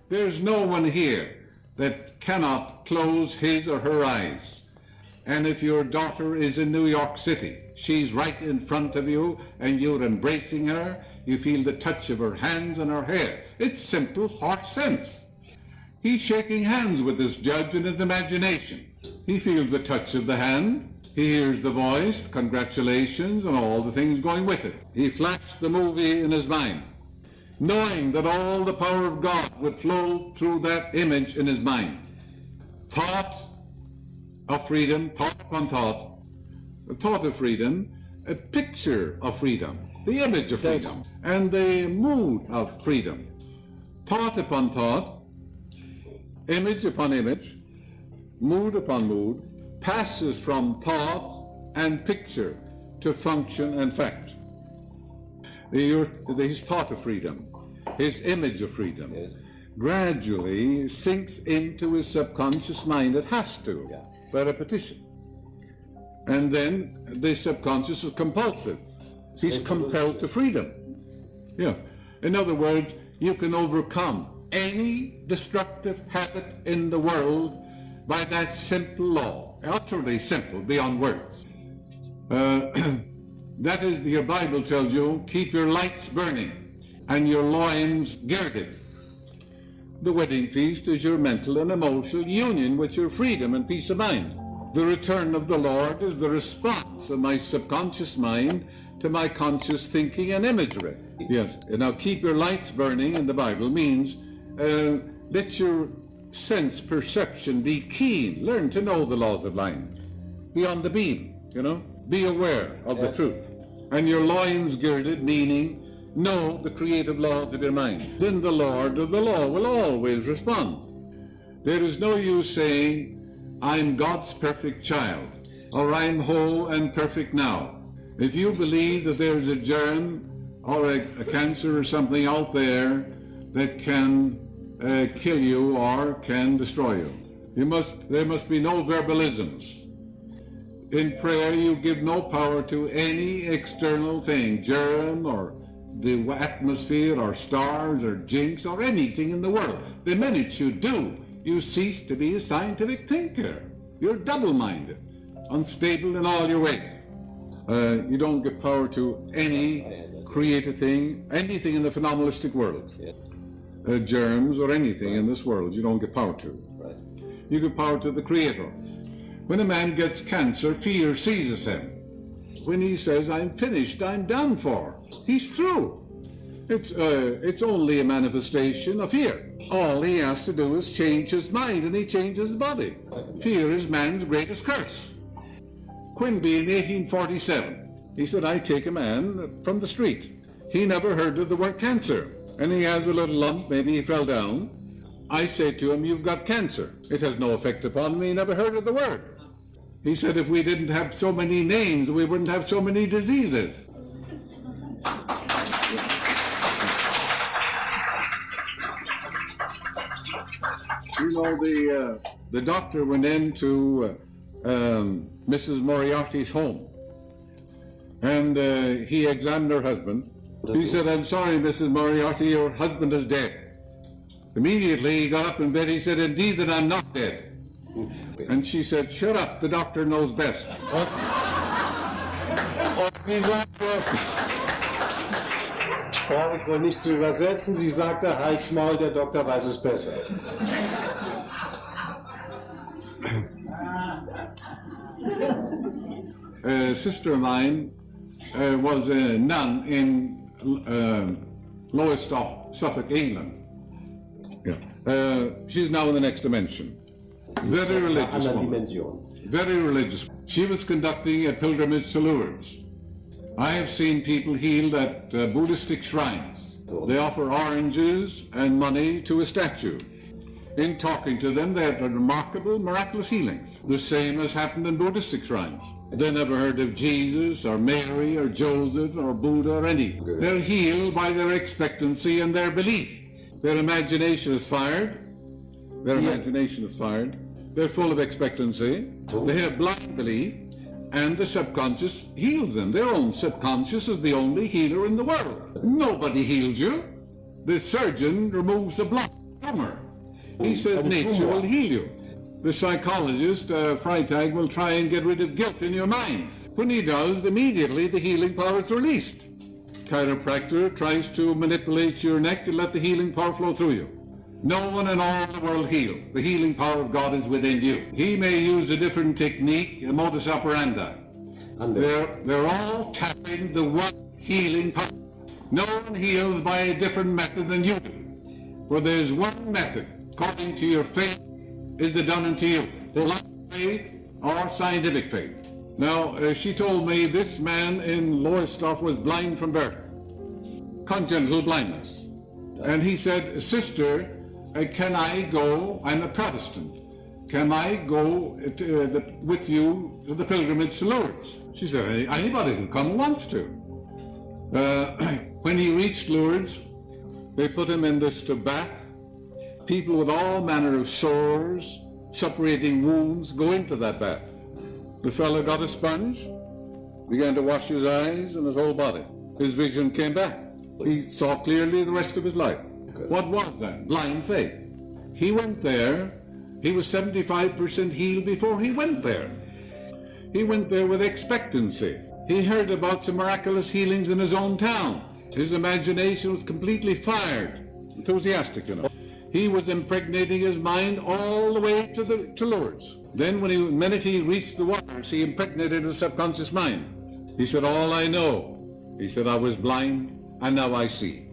There's no one here that cannot close his or her eyes. And if your daughter is in New York City, she's right in front of you and you're embracing her, you feel the touch of her hands and her hair. It's simple horse sense. He's shaking hands with this judge in his imagination. He feels the touch of the hand. He hears the voice, congratulations, and all the things going with it. He flashed the movie in his mind, knowing that all the power of God would flow through that image in his mind. Thought of freedom, thought upon thought, the thought of freedom, a picture of freedom, the image of freedom, and the mood of freedom. Thought upon thought, image upon image, mood upon mood, passes from thought and picture to function and fact. His thought of freedom, his image of freedom, gradually sinks into his subconscious mind. It has to, by repetition. And then the subconscious is compulsive. He's compelled to freedom. Yeah. In other words, you can overcome any destructive habit in the world by that simple law, utterly simple, beyond words. That is, your Bible tells you, keep your lights burning and your loins girded. The wedding feast is your mental and emotional union with your freedom and peace of mind. The return of the Lord is the response of my subconscious mind to my conscious thinking and imagery. Yes, and now keep your lights burning in the Bible means let your sense perception be keen. Learn to know the laws of mind. Be on the beam, be aware of the truth. And your loins girded, meaning know the creative laws of your mind. Then the Lord of the law will always respond. There is no use saying, I'm God's perfect child, or I'm whole and perfect now. If you believe that there's a germ or a cancer or something out there that can kill you or can destroy you, there must be no verbalisms. In prayer, you give no power to any external thing, germ or the atmosphere or stars or jinx or anything in the world. The minute you do, you cease to be a scientific thinker. You're double-minded, unstable in all your ways. You don't give power to any created thing, anything in the phenomenalistic world. Germs or anything in this world, you don't give power to. You give power to the Creator. When a man gets cancer, fear seizes him. When he says, I'm finished, I'm done for, he's through. It's only a manifestation of fear. All he has to do is change his mind, and he changes his body. Fear is man's greatest curse. Quinby in 1847, he said, I take a man from the street. He never heard of the word cancer, and he has a little lump, maybe he fell down. I say to him, you've got cancer. It has no effect upon me, he never heard of the word. He said, if we didn't have so many names, we wouldn't have so many diseases. The doctor went into Mrs. Moriarty's home, and he examined her husband. He said, I'm sorry, Mrs. Moriarty, your husband is dead. Immediately he got up in bed. He said, indeed that I'm not dead. And she said, shut up, the doctor knows best. Sie sagte, brauche wohl nicht zu übersetzen, sie sagte, halt's Maul, der Doktor weiß es besser. A sister of mine was a nun in Lowestoft, Suffolk, England. She's now in the next dimension. Very religious woman. Very religious. She was conducting a pilgrimage to Lourdes. I have seen people healed at Buddhistic shrines. They offer oranges and money to a statue. In talking to them, they had remarkable, miraculous healings. The same has happened in Buddhistic shrines. They never heard of Jesus or Mary or Joseph or Buddha or any. They're healed by their expectancy and their belief. Their imagination is fired. Their imagination is fired. They're full of expectancy. They have blind belief, and the subconscious heals them. Their own subconscious is the only healer in the world. Nobody heals you. The surgeon removes the block. tumor. He says nature will heal you. The psychologist, Freitag, will try and get rid of guilt in your mind. When he does, immediately the healing power is released. Chiropractor tries to manipulate your neck to let the healing power flow through you. No one in all the world heals. The healing power of God is within you. He may use a different technique, a modus operandi. They're all tapping the one healing power. No one heals by a different method than you do. For there's one method, according to your faith, is it done unto you. Blind faith or scientific faith. Now, she told me this man in Lowestoft was blind from birth. Congenital blindness. And he said, Sister, can I go, I'm a Protestant, can I go with you to the pilgrimage to Lourdes? She said, anybody can come who wants to. When he reached Lourdes, they put him in this bath. People with all manner of sores, suppurating wounds, go into that bath. The fellow got a sponge, began to wash his eyes and his whole body. His vision came back. He saw clearly the rest of his life. What was that? Blind faith. He went there. He was 75% healed before he went there. He went there with expectancy. He heard about some miraculous healings in his own town. His imagination was completely fired. Enthusiastic, you know. He was impregnating his mind all the way to Lourdes. Then when the minute he reached the waters, he impregnated his subconscious mind. He said, all I know, he said, I was blind and now I see.